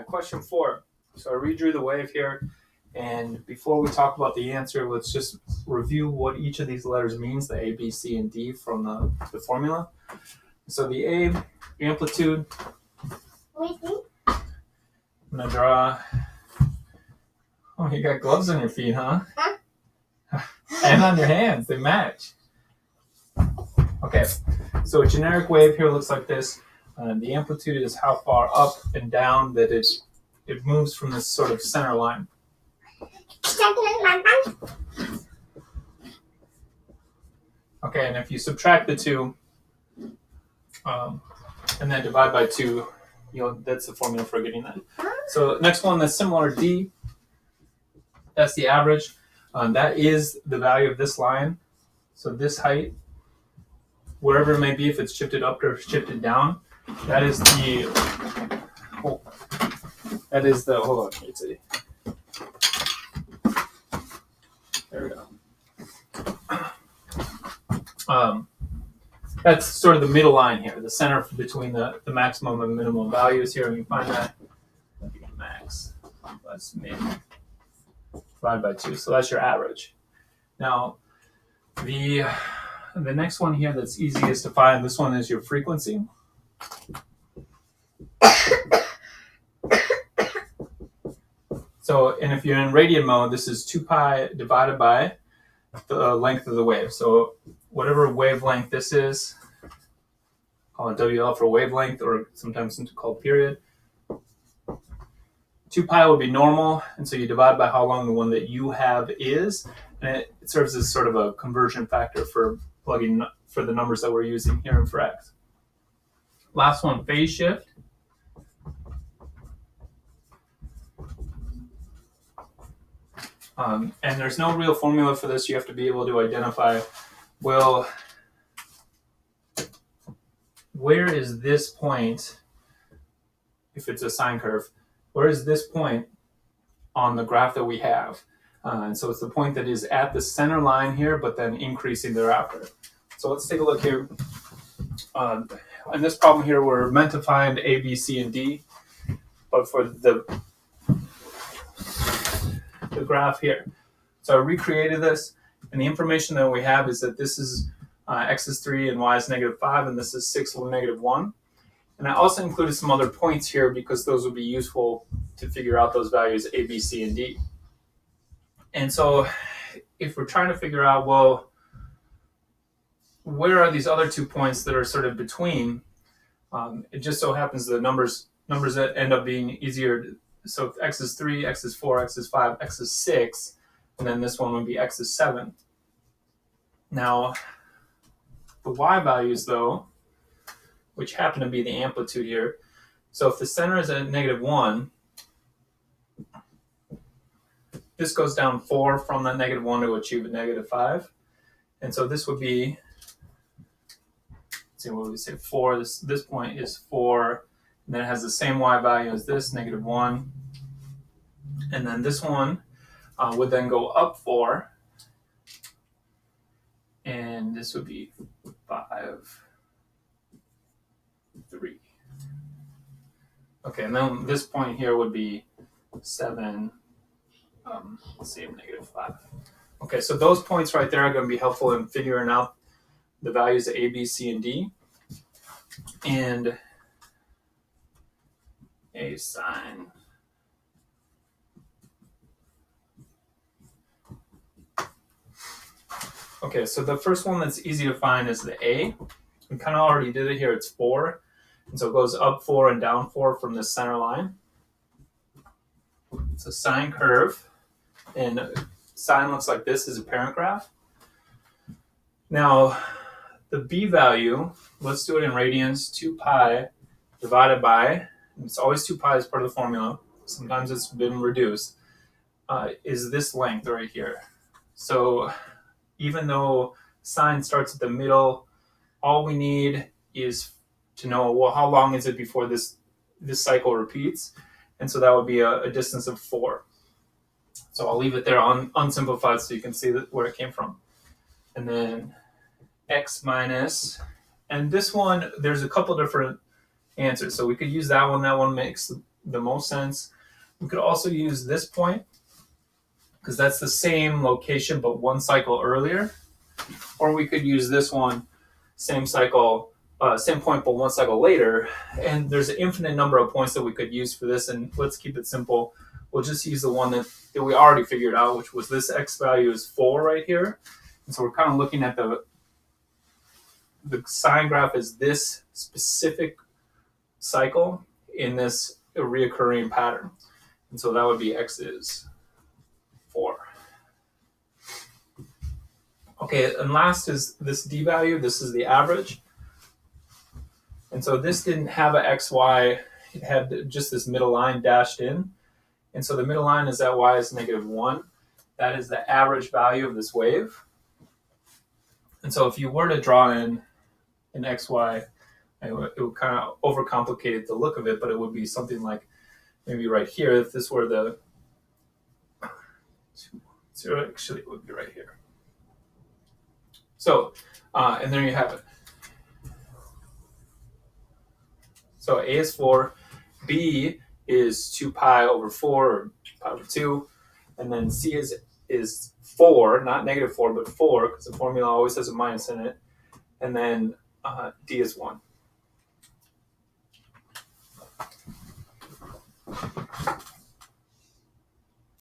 question 4. So I redrew the wave here, and before we talk about the answer, let's just review what each of these letters means, the A, B, C, and D from the formula. So the A, amplitude, I'm going to draw, oh, you got gloves on your feet, huh? And on your hands, they match. Okay, so a generic wave here looks like this. The amplitude is how far up and down that it moves from this sort of center line. Okay, and if you subtract the 2 and then divide by 2, that's the formula for getting that. So next one that's similar, D, that's the average. That is the value of this line. So this height, wherever it may be, if it's shifted up or shifted down, that is the, hold on, it's a, there we go. That's sort of the middle line here, the center between the maximum and minimum values here, and you find that max plus min divided by 2. So that's your average. Now, the next one here that's easiest to find, this one is your frequency. So, and if you're in radian mode, this is 2 pi divided by the length of the wave. So whatever wavelength this is, call it WL for wavelength, or sometimes called period. 2 pi would be normal, and so you divide by how long the one that you have is, and it serves as sort of a conversion factor for plugging for the numbers that we're using here in for X. Last one, phase shift. And there's no real formula for this. You have to be able to identify, well, where is this point, if it's a sine curve, where is this point on the graph that we have? And so it's the point that is at the center line here, but then increasing thereafter. So let's take a look here. In this problem here, we're meant to find A, B, C, and D, but for the graph here. So I recreated this, and the information that we have is that this is x is 3 and y is -5, and this is 6 or -1. And I also included some other points here because those would be useful to figure out those values A, B, C, and D. And so if we're trying to figure out, well, where are these other 2 points that are sort of between, it just so happens the numbers that end up being easier. So if x is 3, x is 4, x is 5, x is 6, and then this one would be x is 7. Now, the y values, though, which happen to be the amplitude here, so if the center is at -1, this goes down 4 from that -1 to achieve a -5. And so this would be, let's see, what would we say, 4, this point is 4, and then it has the same y value as this, -1. And then this one would then go up 4, and this would be 5, 3. Okay, and then this point here would be 7, let's see, -5. Okay, so those points right there are going to be helpful in figuring out the values of A, B, C, and D. And a sine Okay, so the first one that's easy to find is the A. We kind of already did it here. It's 4. And so it goes up 4 and down 4 from the center line. It's a sine curve. And sine looks like this is a parent graph. Now, the B value, let's do it in radians, 2 pi divided by, and it's always 2 pi as part of the formula. Sometimes it's been reduced, is this length right here. So even though sine starts at the middle, all we need is to know, well, how long is it before this cycle repeats? And so that would be a distance of 4. So I'll leave it there unsimplified so you can see where it came from. And then x minus, and this one, there's a couple different answers. So we could use that one. That one makes the most sense. We could also use this point because that's the same location but one cycle earlier. Or we could use this one, same cycle, same point but one cycle later. And there's an infinite number of points that we could use for this. And let's keep it simple. We'll just use the one that we already figured out, which was this x value is 4 right here. And so we're kind of looking at the sine graph is this specific cycle in this reoccurring pattern. And so that would be x is 4. Okay, and last is this d value. This is the average. And so this didn't have a xy. It had just this middle line dashed in. And so the middle line is that y is -1. That is the average value of this wave. And so if you were to draw in an xy, it would kind of overcomplicate the look of it, but it would be something like maybe right here. If this were the, so actually it would be right here. So, and there you have it. So A is 4, B is 2 pi over 4, or pi over 2, and then C is 4, not -4, but 4, because the formula always has a minus in it, and then D is 1.